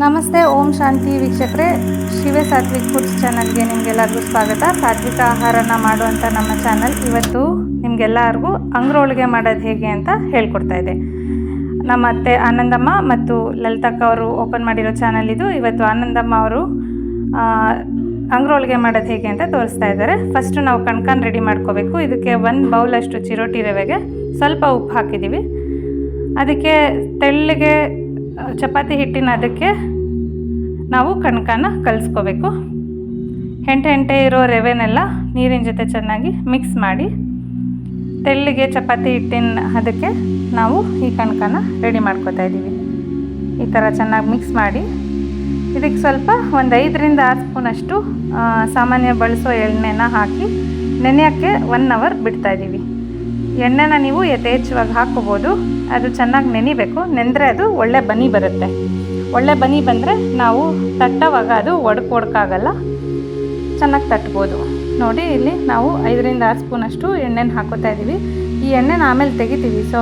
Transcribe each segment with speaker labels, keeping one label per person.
Speaker 1: ನಮಸ್ತೆ, ಓಂ ಶಾಂತಿ ವೀಕ್ಷಕರೇ. ಶಿವೆ ಸಾತ್ವಿಕ್ ಫುಡ್ಸ್ ಚಾನಲ್ಗೆ ನಿಮಗೆಲ್ಲರಿಗೂ ಸ್ವಾಗತ. ಸಾತ್ವಿಕ ಆಹಾರನ ಮಾಡುವಂಥ ನಮ್ಮ ಚಾನಲ್ ಇವತ್ತು ನಿಮಗೆಲ್ಲರಿಗೂ ಅಂಗ್ರೋಳಿಗೆ ಮಾಡೋದು ಹೇಗೆ ಅಂತ ಹೇಳ್ಕೊಡ್ತಾ ಇದೆ. ನಮ್ಮ ಅತ್ತೆ ಆನಂದಮ್ಮ ಮತ್ತು ಲಲಿತಕ್ಕ ಅವರು ಓಪನ್ ಮಾಡಿರೋ ಚಾನಲ್ ಇದು. ಇವತ್ತು ಆನಂದಮ್ಮ ಅವರು ಅಂಗ್ರೋಳಿಗೆ ಮಾಡೋದು ಹೇಗೆ ಅಂತ ತೋರಿಸ್ತಾ ಇದ್ದಾರೆ. ಫಸ್ಟು ನಾವು ಕಣ್ಕಾನ್ ರೆಡಿ ಮಾಡ್ಕೋಬೇಕು. ಇದಕ್ಕೆ 1 ಬೌಲಷ್ಟು ಚಿರೋಟಿ ರವೆಗೆ ಸ್ವಲ್ಪ ಉಪ್ಪು ಹಾಕಿದ್ದೀವಿ. ಅದಕ್ಕೆ ತೆಳ್ಳಗೆ ಚಪಾತಿ ಹಿಟ್ಟಿನ ಅದಕ್ಕೆ ನಾವು ಕಣ್ಕಾನ ಕಲಿಸ್ಕೋಬೇಕು. ಹೆಂಟೆ ಇರೋ ರವೆನೆಲ್ಲ ನೀರಿನ ಜೊತೆ ಚೆನ್ನಾಗಿ ಮಿಕ್ಸ್ ಮಾಡಿ ತೆಳ್ಳಗೆ ಚಪಾತಿ ಹಿಟ್ಟಿನ ಅದಕ್ಕೆ ನಾವು ಈ ಕಣ್ಕಾನ ರೆಡಿ ಮಾಡ್ಕೋತಾ ಇದ್ದೀವಿ. ಈ ಥರ ಚೆನ್ನಾಗಿ ಮಿಕ್ಸ್ ಮಾಡಿ ಇದಕ್ಕೆ ಸ್ವಲ್ಪ 5ರಿಂದ 6 ಸ್ಪೂನಷ್ಟು ಸಾಮಾನ್ಯ ಬಳಸೋ ಎಣ್ಣೆನ ಹಾಕಿ ನೆನೆಯೋಕ್ಕೆ 1 ಅವರ್ ಬಿಡ್ತಾಯಿದ್ದೀವಿ. ಎಣ್ಣೆನ ನೀವು ಯಥೇಚ್ಛವಾಗಿ ಹಾಕ್ಕೋಬೋದು. ಅದು ಚೆನ್ನಾಗಿ ನೆನಿಬೇಕು. ನೆಂದರೆ ಅದು ಒಳ್ಳೆ ಬನಿ ಬರುತ್ತೆ. ಒಳ್ಳೆ ಬನಿ ಬಂದರೆ ನಾವು ತಟ್ಟೋವಾಗ ಅದು ಒಡ್ಕಾಗಲ್ಲ, ಚೆನ್ನಾಗಿ ತಟ್ಬೋದು. ನೋಡಿ, ಇಲ್ಲಿ ನಾವು 5ರಿಂದ 6 ಸ್ಪೂನಷ್ಟು ಎಣ್ಣೆನ ಹಾಕೋತಾ ಇದ್ದೀವಿ. ಈ ಎಣ್ಣೆನ ಆಮೇಲೆ ತೆಗಿತೀವಿ. ಸೊ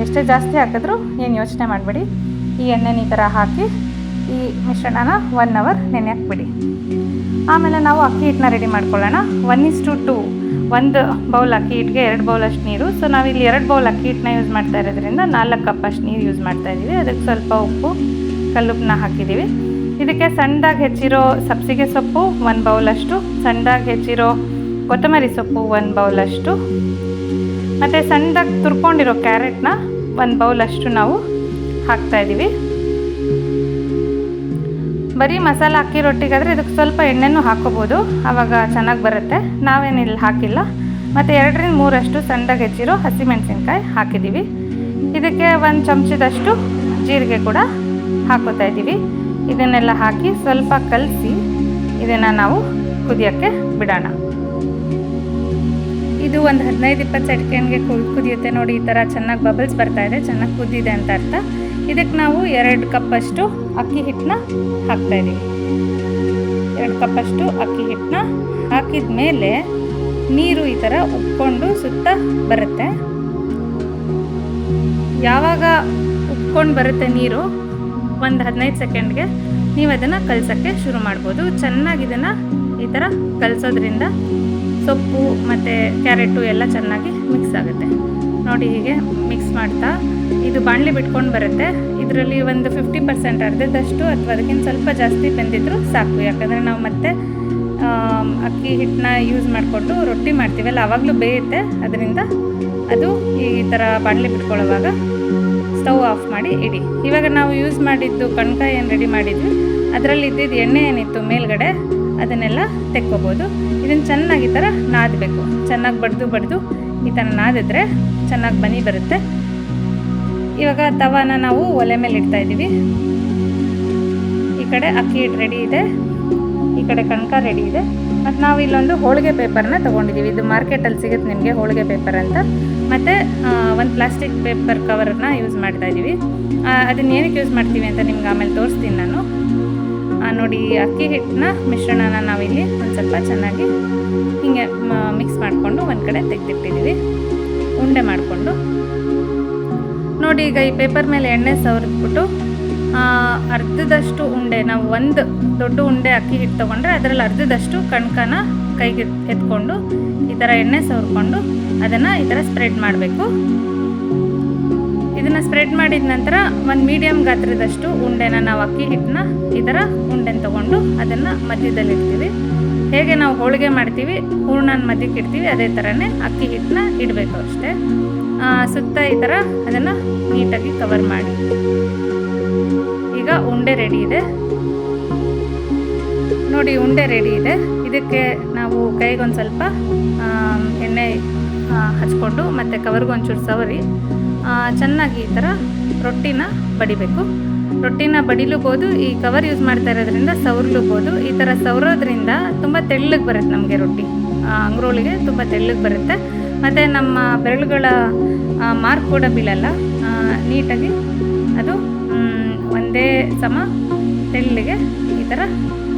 Speaker 1: ಎಷ್ಟೇ ಜಾಸ್ತಿ ಹಾಕಿದ್ರೂ ಏನು ಯೋಚನೆ ಮಾಡಬೇಡಿ. ಈ ಎಣ್ಣೆನ ಈ ಥರ ಹಾಕಿ ಈ ಮಿಶ್ರಣನ 1 ಅವರ್ ನೆನೆಯಕ್ಕೆ ಬಿಡಿ. ಆಮೇಲೆ ನಾವು ಅಕ್ಕಿ ಹಿಟ್ಟನ್ನ ರೆಡಿ ಮಾಡ್ಕೊಳ್ಳೋಣ. 1:2, 1 ಬೌಲ್ ಅಕ್ಕಿ ಹಿಟ್ಟಿಗೆ 2 ಬೌಲಷ್ಟು ನೀರು. ಸೊ ನಾವಿಲ್ಲಿ 2 ಬೌಲ್ ಅಕ್ಕಿ ಹಿಟ್ಟನ್ನ ಯೂಸ್ ಮಾಡ್ತಾ ಇರೋದ್ರಿಂದ 4 ಕಪ್ಪಷ್ಟು ನೀರು ಯೂಸ್ ಮಾಡ್ತಾ ಇದ್ದೀವಿ. ಅದಕ್ಕೆ ಸ್ವಲ್ಪ ಉಪ್ಪು, ಕಲ್ಲುಪ್ಪನ್ನ ಹಾಕಿದ್ದೀವಿ. ಇದಕ್ಕೆ ಸಣ್ಣದಾಗಿ ಹೆಚ್ಚಿರೋ ಸಬ್ಸಿಗೆ ಸೊಪ್ಪು 1 ಬೌಲಷ್ಟು, ಸಣ್ಣದಾಗಿ ಹೆಚ್ಚಿರೋ ಕೊತ್ತಂಬರಿ ಸೊಪ್ಪು 1 ಬೌಲಷ್ಟು, ಮತ್ತು ಸಣ್ಣದಾಗಿ ತುರ್ಕೊಂಡಿರೋ ಕ್ಯಾರೆಟ್ನ 1 ಬೌಲಷ್ಟು ನಾವು ಹಾಕ್ತಾಯಿದ್ದೀವಿ. ಬರೀ ಮಸಾಲ ಅಕ್ಕಿ ರೊಟ್ಟಿಗಾದರೆ ಇದಕ್ಕೆ ಸ್ವಲ್ಪ ಎಣ್ಣೆನೂ ಹಾಕೋಬೋದು, ಆವಾಗ ಚೆನ್ನಾಗಿ ಬರುತ್ತೆ. ನಾವೇನಿಲ್ಲ ಹಾಕಿಲ್ಲ. ಮತ್ತು 2ರಿಂದ 3 ಸಣ್ಣದಾಗಿ ಹೆಚ್ಚಿರೋ ಹಸಿಮೆಣಸಿನ್ಕಾಯಿ ಹಾಕಿದ್ದೀವಿ. ಇದಕ್ಕೆ 1 ಚಮಚದಷ್ಟು ಜೀರಿಗೆ ಕೂಡ ಹಾಕೋತಾ ಇದ್ದೀವಿ. ಇದನ್ನೆಲ್ಲ ಹಾಕಿ ಸ್ವಲ್ಪ ಕಲಸಿ ಇದನ್ನು ನಾವು ಕುದಿಯೋಕ್ಕೆ ಬಿಡೋಣ. ಇದು ಒಂದು 15-20 ಸೆಕೆಂಡ್ಗೆ ಕುದಿಯುತ್ತೆ. ನೋಡಿ, ಈ ಥರ ಚೆನ್ನಾಗಿ ಬಬಲ್ಸ್ ಬರ್ತಾ ಇದೆ, ಚೆನ್ನಾಗಿ ಕುದ್ದಿದೆ ಅಂತ ಅರ್ಥ. ಇದಕ್ಕೆ ನಾವು 2 ಕಪ್ಪಷ್ಟು ಅಕ್ಕಿ ಹಿಟ್ಟನ್ನ ಹಾಕ್ತಾಯಿದ್ದೀವಿ. 2 ಕಪ್ಪಷ್ಟು ಅಕ್ಕಿ ಹಿಟ್ಟನ್ನ ಹಾಕಿದ ಮೇಲೆ ನೀರು ಈ ಥರ ಉಪ್ಕೊಂಡು ಸುತ್ತ ಬರುತ್ತೆ. ಯಾವಾಗ ಉಪ್ಕೊಂಡು ಬರುತ್ತೆ ನೀರು, ಒಂದು 15 ಸೆಕೆಂಡ್ಗೆ ನೀವು ಅದನ್ನು ಕಲಸೋಕ್ಕೆ ಶುರು ಮಾಡ್ಬೋದು. ಚೆನ್ನಾಗಿ ಇದನ್ನು ಈ ಥರ ಕಲಸೋದ್ರಿಂದ ಸೊಪ್ಪು ಮತ್ತು ಕ್ಯಾರೆಟು ಎಲ್ಲ ಚೆನ್ನಾಗಿ ಮಿಕ್ಸ್ ಆಗುತ್ತೆ. ನೋಡಿ, ಹೀಗೆ ಮಿಕ್ಸ್ ಮಾಡ್ತಾ ಇದು ಬಾಣಲಿ ಬಿಟ್ಕೊಂಡು ಬರುತ್ತೆ. ಇದರಲ್ಲಿ ಒಂದು 50% ಅರ್ಧದಷ್ಟು ಅಥವಾ ಅದಕ್ಕಿಂತ ಸ್ವಲ್ಪ ಜಾಸ್ತಿ ಬೆಂದಿದ್ರು ಸಾಕು. ಯಾಕಂದರೆ ನಾವು ಮತ್ತೆ ಅಕ್ಕಿ ಹಿಟ್ಟನ್ನ ಯೂಸ್ ಮಾಡಿಕೊಂಡು ರೊಟ್ಟಿ ಮಾಡ್ತೀವಲ್ಲ, ಆವಾಗಲೂ ಬೇಯುತ್ತೆ. ಅದರಿಂದ ಅದು ಈ ಥರ ಬಾಣಲಿ ಬಿಟ್ಕೊಳ್ಳೋವಾಗ ಸ್ಟವ್ ಆಫ್ ಮಾಡಿ ಇಡಿ. ಇವಾಗ ನಾವು ಯೂಸ್ ಮಾಡಿದ್ದು ಕಣ್ಕಾಯಿ ಏನು ರೆಡಿ ಮಾಡಿದ್ವಿ, ಅದರಲ್ಲಿ ಇದ್ದಿದ್ದು ಎಣ್ಣೆ ಏನಿತ್ತು ಮೇಲ್ಗಡೆ ಅದನ್ನೆಲ್ಲ ತೆಕ್ಕೋಬೋದು. ಇದನ್ನು ಚೆನ್ನಾಗಿ ಈ ಥರ ನಾದಬೇಕು. ಚೆನ್ನಾಗಿ ಬಡ್ದು ಈ ಥರ ನಾದಿದ್ರೆ ಚೆನ್ನಾಗಿ ಬನಿ ಬರುತ್ತೆ. ಇವಾಗ ತವಾನ ನಾವು ಒಲೆ ಮೇಲೆ ಇಡ್ತಾಯಿದ್ದೀವಿ. ಈ ಕಡೆ ಅಕ್ಕಿ ಹಿಟ್ಟು ರೆಡಿ ಇದೆ, ಈ ಕಡೆ ಕಣ್ಕ ರೆಡಿ ಇದೆ. ಮತ್ತು ನಾವು ಇಲ್ಲೊಂದು ಹೋಳಿಗೆ ಪೇಪರ್ನ ತೊಗೊಂಡಿದ್ದೀವಿ. ಇದು ಮಾರ್ಕೆಟಲ್ಲಿ ಸಿಗುತ್ತೆ ನಿಮಗೆ, ಹೋಳಿಗೆ ಪೇಪರ್ ಅಂತ. ಮತ್ತು ಒಂದು ಪ್ಲಾಸ್ಟಿಕ್ ಪೇಪರ್ ಕವರನ್ನ ಯೂಸ್ ಮಾಡ್ತಾಯಿದ್ದೀವಿ. ಅದನ್ನು ಏನಕ್ಕೆ ಯೂಸ್ ಮಾಡ್ತೀವಿ ಅಂತ ನಿಮ್ಗೆ ಆಮೇಲೆ ತೋರಿಸ್ತೀನಿ ನಾನು. ನೋಡಿ, ಅಕ್ಕಿ ಹಿಟ್ಟನ್ನ ಮಿಶ್ರಣನ ನಾವಿಲ್ಲಿ ಒಂದು ಸ್ವಲ್ಪ ಚೆನ್ನಾಗಿ ಹೀಗೆ ಮಿಕ್ಸ್ ಮಾಡಿಕೊಂಡು ಒಂದು ಕಡೆ ತೆಗೆದಿಟ್ಟಿದ್ದೀವಿ, ಉಂಡೆ ಮಾಡಿಕೊಂಡು. ನೋಡಿ, ಈಗ ಈ ಪೇಪರ್ ಮೇಲೆ ಎಣ್ಣೆ ಸವರಿದ್ಬಿಟ್ಟು ಅರ್ಧದಷ್ಟು ಉಂಡೆ, ನಾವು 1 ದೊಡ್ಡ ಉಂಡೆ ಅಕ್ಕಿ ಹಿಟ್ಟು ತೊಗೊಂಡ್ರೆ ಅದರಲ್ಲಿ ಅರ್ಧದಷ್ಟು ಕಣ್ಕಾನ ಕೈಗೆ ಎತ್ಕೊಂಡು ಈ ಥರ ಎಣ್ಣೆ ಸವರ್ಕೊಂಡು ಅದನ್ನು ಈ ಥರ ಸ್ಪ್ರೆಡ್ ಮಾಡಬೇಕು. ಇದನ್ನು ಸ್ಪ್ರೆಡ್ ಮಾಡಿದ ನಂತರ ಒಂದು ಮೀಡಿಯಮ್ ಗಾತ್ರದಷ್ಟು ಉಂಡೆನ ನಾವು ಅಕ್ಕಿ ಹಿಟ್ಟನ್ನ ಈ ಥರ ಉಂಡೆನ ತೊಗೊಂಡು ಅದನ್ನು ಮಧ್ಯದಲ್ಲಿ ಇಡ್ತೀವಿ. ಹೇಗೆ ನಾವು ಹೋಳಿಗೆ ಮಾಡ್ತೀವಿ, ಹೂರ್ಣನ ಮಧ್ಯಕ್ಕೆ ಇಡ್ತೀವಿ, ಅದೇ ಥರನೇ ಅಕ್ಕಿ ಹಿಟ್ಟನ್ನ ಇಡಬೇಕು ಅಷ್ಟೇ. ಸುತ್ತ ಈ ಥರ ಅದನ್ನು ನೀಟಾಗಿ ಕವರ್ ಮಾಡಿ. ಈಗ ಉಂಡೆ ರೆಡಿ ಇದೆ. ನೋಡಿ, ಉಂಡೆ ರೆಡಿ ಇದೆ. ಇದಕ್ಕೆ ನಾವು ಕೈಗೊಂದು ಸ್ವಲ್ಪ ಎಣ್ಣೆ ಹಚ್ಕೊಂಡು ಮತ್ತು ಕವರ್ಗೊಂಚೂರು ಸವರಿ ಚೆನ್ನಾಗಿ ಈ ಥರ ರೊಟ್ಟಿನ ಬಡಿಬೇಕು. ರೊಟ್ಟಿನ ಬಡಿಲೂಬೋದು, ಈ ಕವರ್ ಯೂಸ್ ಮಾಡ್ತಾ ಇರೋದ್ರಿಂದ ಸವರ್ಲೂಬೋದು. ಈ ಥರ ಸವರೋದ್ರಿಂದ ತುಂಬ ತೆಳ್ಳಗೆ ಬರುತ್ತೆ ನಮಗೆ ರೊಟ್ಟಿ. ಅಂಗ್ರೋಳಿಗೆ ತುಂಬ ತೆಳ್ಳಗೆ ಬರುತ್ತೆ. ಮತ್ತು ನಮ್ಮ ಬೆರಳುಗಳ ಮಾರ್ಕ್ ಕೂಡ ಬೀಳಲ್ಲ. ನೀಟಾಗಿ ಅದು ಒಂದೇ ಸಮ ತೆಳ್ಳಗೆ ಈ ಥರ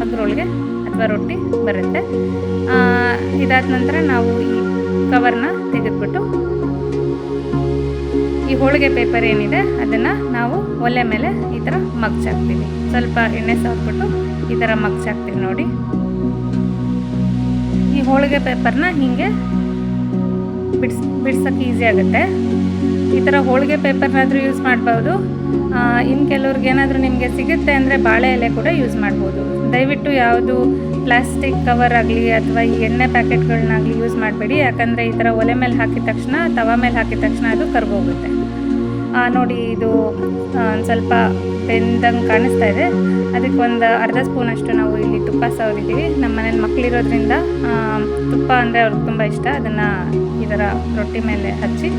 Speaker 1: ಅಂಗ್ರೋಳಿಗೆ ಅಥವಾ ರೊಟ್ಟಿ ಬರುತ್ತೆ. ಇದಾದ ನಂತರ ನಾವು ಈ ಕವರ್ನ ತೆಗೆದುಬಿಟ್ಟು ಈ ಹೋಳಿಗೆ ಪೇಪರ್ ಏನಿದೆ ಅದನ್ನು ನಾವು ಒಲೆ ಮೇಲೆ ಈ ಥರ ಮಗ್ಚಾಕ್ತೀವಿ. ಸ್ವಲ್ಪ ಎಣ್ಣೆ ಸವರ್ಬಿಟ್ಟು ಈ ಥರ ಮಗ್ಚಾಕ್ತೀವಿ ನೋಡಿ. ಈ ಹೋಳಿಗೆ ಪೇಪರ್ನ ಹೀಗೆ ಬಿಡ್ಸೋಕ್ಕೆ ಈಸಿ ಆಗುತ್ತೆ. ಈ ಥರ ಹೋಳಿಗೆ ಪೇಪರ್ನಾದರೂ ಯೂಸ್ ಮಾಡ್ಬೋದು. ಇನ್ನು ಕೆಲವ್ರಿಗೆ ಏನಾದರೂ ನಿಮಗೆ ಸಿಗುತ್ತೆ ಅಂದರೆ ಬಾಳೆ ಎಲೆ ಕೂಡ ಯೂಸ್ ಮಾಡ್ಬೋದು. ದಯವಿಟ್ಟು ಯಾವುದು ಪ್ಲಾಸ್ಟಿಕ್ ಕವರ್ ಆಗಲಿ ಅಥವಾ ಈ ಎಣ್ಣೆ ಪ್ಯಾಕೆಟ್ಗಳನ್ನಾಗಲಿ ಯೂಸ್ ಮಾಡಬೇಡಿ. ಯಾಕಂದರೆ ಈ ಥರ ಒಲೆ ಮೇಲೆ ಹಾಕಿದ ತಕ್ಷಣ, ತವಾ ಮೇಲೆ ಹಾಕಿದ ತಕ್ಷಣ ಅದು ಕರ್ಗೋಗುತ್ತೆ. ನೋಡಿ, ಇದು ಒಂದು ಸ್ವಲ್ಪ ಬೆಂದಂಗೆ ಕಾಣಿಸ್ತಾ ಇದೆ. ಅದಕ್ಕೆ ಒಂದು ಅರ್ಧ ಸ್ಪೂನಷ್ಟು ನಾವು ಇಲ್ಲಿ ತುಪ್ಪ ಸವರಿದ್ದೀವಿ. ನಮ್ಮ ಮನೇಲಿ ಮಕ್ಕಳಿರೋದ್ರಿಂದ ತುಪ್ಪ ಅಂದರೆ ಅವ್ರಿಗೆ ತುಂಬ ಇಷ್ಟ. ಅದನ್ನು ಈ ಥರ ರೊಟ್ಟಿ ಮೇಲೆ ಹಚ್ಚಿ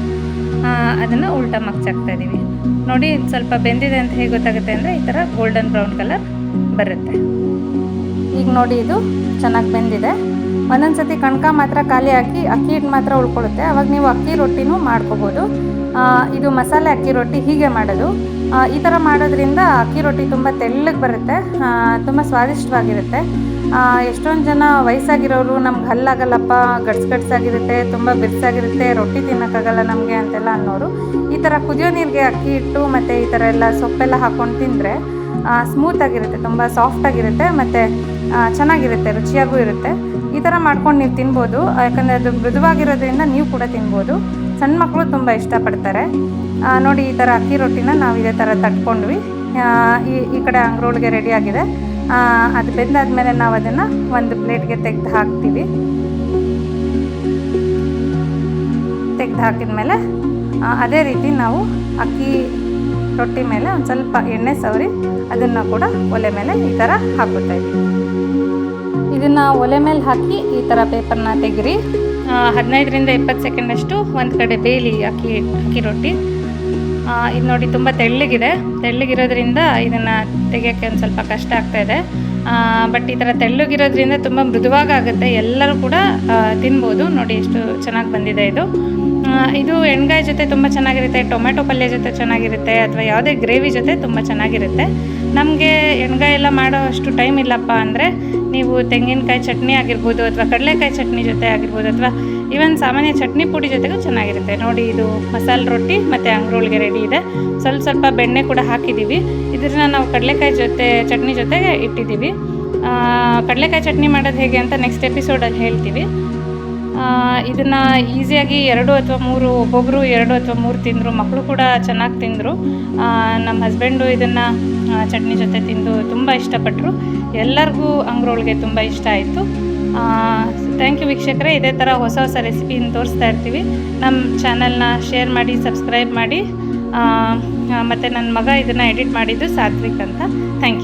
Speaker 1: ಅದನ್ನು ಉಲ್ಟಾ ಮಗ್ಚಾಕ್ತಾ ಇದ್ದೀವಿ. ನೋಡಿ, ಸ್ವಲ್ಪ ಬೆಂದಿದೆ ಅಂತ ಹೇಗೆ ಗೊತ್ತಾಗುತ್ತೆ ಅಂದರೆ ಈ ಥರ ಗೋಲ್ಡನ್ ಬ್ರೌನ್ ಕಲರ್ ಬರುತ್ತೆ. ಈಗ ನೋಡಿ, ಇದು ಚೆನ್ನಾಗಿ ಬೆಂದಿದೆ. ಒಂದೊಂದು ಸತಿ ಕಣ್ಕ ಮಾತ್ರ ಖಾಲಿ ಹಾಕಿ ಅಕ್ಕಿ ಹಿಟ್ಟು ಮಾತ್ರ ಉಳ್ಕೊಳ್ಳುತ್ತೆ. ಅವಾಗ ನೀವು ಅಕ್ಕಿ ರೊಟ್ಟಿನೂ ಮಾಡ್ಕೋಬೋದು. ಇದು ಮಸಾಲೆ ಅಕ್ಕಿ ರೊಟ್ಟಿ ಹೀಗೆ ಮಾಡೋದು. ಈ ಥರ ಮಾಡೋದ್ರಿಂದ ಅಕ್ಕಿ ರೊಟ್ಟಿ ತುಂಬ ತೆಳ್ಳಗೆ ಬರುತ್ತೆ, ತುಂಬ ಸ್ವಾದಿಷ್ಟವಾಗಿರುತ್ತೆ. ಎಷ್ಟೊಂದು ಜನ ವಯಸ್ಸಾಗಿರೋರು ನಮ್ಗೆ ಹಲ್ಲಾಗಲ್ಲಪ್ಪ, ಗಡ್ಸಾಗಿರುತ್ತೆ, ತುಂಬ ಬಿರ್ಸಾಗಿರುತ್ತೆ, ರೊಟ್ಟಿ ತಿನ್ನೋಕ್ಕಾಗಲ್ಲ ನಮಗೆ ಅಂತೆಲ್ಲ ಅನ್ನೋರು ಈ ಥರ ಕುದಿಯೋ ನೀರಿಗೆ ಅಕ್ಕಿ ಹಿಟ್ಟು ಮತ್ತು ಈ ಥರ ಎಲ್ಲ ಸೊಪ್ಪೆಲ್ಲ ಹಾಕ್ಕೊಂಡು ತಿಂದರೆ ಸ್ಮೂತಾಗಿರುತ್ತೆ, ತುಂಬ ಸಾಫ್ಟಾಗಿರುತ್ತೆ ಮತ್ತು ಚೆನ್ನಾಗಿರುತ್ತೆ, ರುಚಿಯಾಗೂ ಇರುತ್ತೆ. ಈ ಥರ ಮಾಡ್ಕೊಂಡು ನೀವು ತಿನ್ಬೋದು. ಯಾಕಂದರೆ ಅದು ಮೃದುವಾಗಿರೋದ್ರಿಂದ ನೀವು ಕೂಡ ತಿನ್ಬೋದು. ಸಣ್ಣ ಮಕ್ಕಳು ತುಂಬ ಇಷ್ಟಪಡ್ತಾರೆ. ನೋಡಿ, ಈ ಥರ ಅಕ್ಕಿ ರೊಟ್ಟಿನ ನಾವು ಇದೇ ಥರ ತಟ್ಕೊಂಡ್ವಿ. ಈ ಕಡೆ ಅಂಗ್ರೋಳಿಗೆ ರೆಡಿಯಾಗಿದೆ. ಅದು ಬೆಂದಾದ್ಮೇಲೆ ನಾವು ಅದನ್ನು ಒಂದು ಪ್ಲೇಟ್ಗೆ ತೆಗೆದು ಹಾಕ್ತೀವಿ. ತೆಗೆದು ಹಾಕಿದ್ಮೇಲೆ ಅದೇ ರೀತಿ ನಾವು ಅಕ್ಕಿ ರೊಟ್ಟಿ ಮೇಲೆ ಒಂದು ಸ್ವಲ್ಪ ಎಣ್ಣೆ ಸವರಿ ಅದನ್ನು ಕೂಡ ಒಲೆ ಮೇಲೆ ಈ ಥರ ಹಾಕುತ್ತಾ ಇದ್ದೀವಿ. ಇದನ್ನು ಒಲೆ ಮೇಲೆ ಹಾಕಿ ಈ ಥರ ಪೇಪರ್ನ ತೆಗಿರಿ. 15ರಿಂದ 20 ಸೆಕೆಂಡಷ್ಟು ಒಂದು ಕಡೆ ಬೇಯಲಿ ಅಕ್ಕಿ ರೊಟ್ಟಿ. ಇದು ನೋಡಿ, ತುಂಬ ತೆಳ್ಳಗಿರೋದ್ರಿಂದ ಇದನ್ನು ತೆಗಿಯೋಕ್ಕೆ ಒಂದು ಸ್ವಲ್ಪ ಕಷ್ಟ ಆಗ್ತಾಯಿದೆ. ಬಟ್ ಈ ಥರ ತೆಳ್ಳಗಿರೋದ್ರಿಂದ ತುಂಬ ಮೃದುವಾಗುತ್ತೆ, ಎಲ್ಲರೂ ಕೂಡ ತಿನ್ಬೋದು. ನೋಡಿ ಎಷ್ಟು ಚೆನ್ನಾಗಿ ಬಂದಿದೆ ಇದು. ಇದು ಎಣ್ಗಾಯಿ ಜೊತೆ ತುಂಬ ಚೆನ್ನಾಗಿರುತ್ತೆ, ಟೊಮೆಟೊ ಪಲ್ಯ ಜೊತೆ ಚೆನ್ನಾಗಿರುತ್ತೆ, ಅಥವಾ ಯಾವುದೇ ಗ್ರೇವಿ ಜೊತೆ ತುಂಬ ಚೆನ್ನಾಗಿರುತ್ತೆ. ನಮಗೆ ಎಣ್ಗಾಯಿ ಎಲ್ಲ ಮಾಡೋ ಅಷ್ಟು ಟೈಮ್ ಇಲ್ಲಪ್ಪ ಅಂದರೆ ನೀವು ತೆಂಗಿನಕಾಯಿ ಚಟ್ನಿ ಆಗಿರ್ಬೋದು, ಅಥವಾ ಕಡಲೆಕಾಯಿ ಚಟ್ನಿ ಜೊತೆ ಆಗಿರ್ಬೋದು, ಅಥವಾ ಈವನ್ ಸಾಮಾನ್ಯ ಚಟ್ನಿ ಪುಡಿ ಜೊತೆಗೂ ಚೆನ್ನಾಗಿರುತ್ತೆ. ನೋಡಿ, ಇದು ಮಸಾಲೆ ರೊಟ್ಟಿ ಮತ್ತು ಅಂಗ್ರೋಳಿಗೆ ರೆಡಿ ಇದೆ. ಸ್ವಲ್ಪ ಬೆಣ್ಣೆ ಕೂಡ ಹಾಕಿದ್ದೀವಿ. ಇದನ್ನು ನಾವು ಕಡಲೆಕಾಯಿ ಚಟ್ನಿ ಜೊತೆಗೆ ಇಟ್ಟಿದ್ದೀವಿ. ಕಡಲೆಕಾಯಿ ಚಟ್ನಿ ಮಾಡೋದು ಹೇಗೆ ಅಂತ ನೆಕ್ಸ್ಟ್ ಎಪಿಸೋಡಲ್ಲಿ ಹೇಳ್ತೀವಿ. ಇದನ್ನು ಈಸಿಯಾಗಿ 2 ಅಥವಾ 3 ಒಬ್ಬೊಬ್ಬರು 2 ಅಥವಾ 3 ತಿಂದರು. ಮಕ್ಕಳು ಕೂಡ ಚೆನ್ನಾಗಿ ತಿಂದರು. ನಮ್ಮ ಹಸ್ಬೆಂಡು ಇದನ್ನು ಚಟ್ನಿ ಜೊತೆ ತಿಂದು ತುಂಬ ಇಷ್ಟಪಟ್ಟರು. ಎಲ್ಲರಿಗೂ ಅಂಗ್ರೋಳಿಗೆ ತುಂಬ ಇಷ್ಟ ಆಯಿತು. ಥ್ಯಾಂಕ್ ಯು ವೀಕ್ಷಕರೇ. ಇದೇ ಥರ ಹೊಸ ರೆಸಿಪಿನ ತೋರಿಸ್ತಾ ಇರ್ತೀವಿ. ನಮ್ಮ ಚಾನಲ್ನ ಶೇರ್ ಮಾಡಿ, ಸಬ್ಸ್ಕ್ರೈಬ್ ಮಾಡಿ. ಮತ್ತು ನನ್ನ ಮಗ ಇದನ್ನು ಎಡಿಟ್ ಮಾಡಿದ್ದು ಸಾತ್ವಿಕ್ ಅಂತ. Thank you.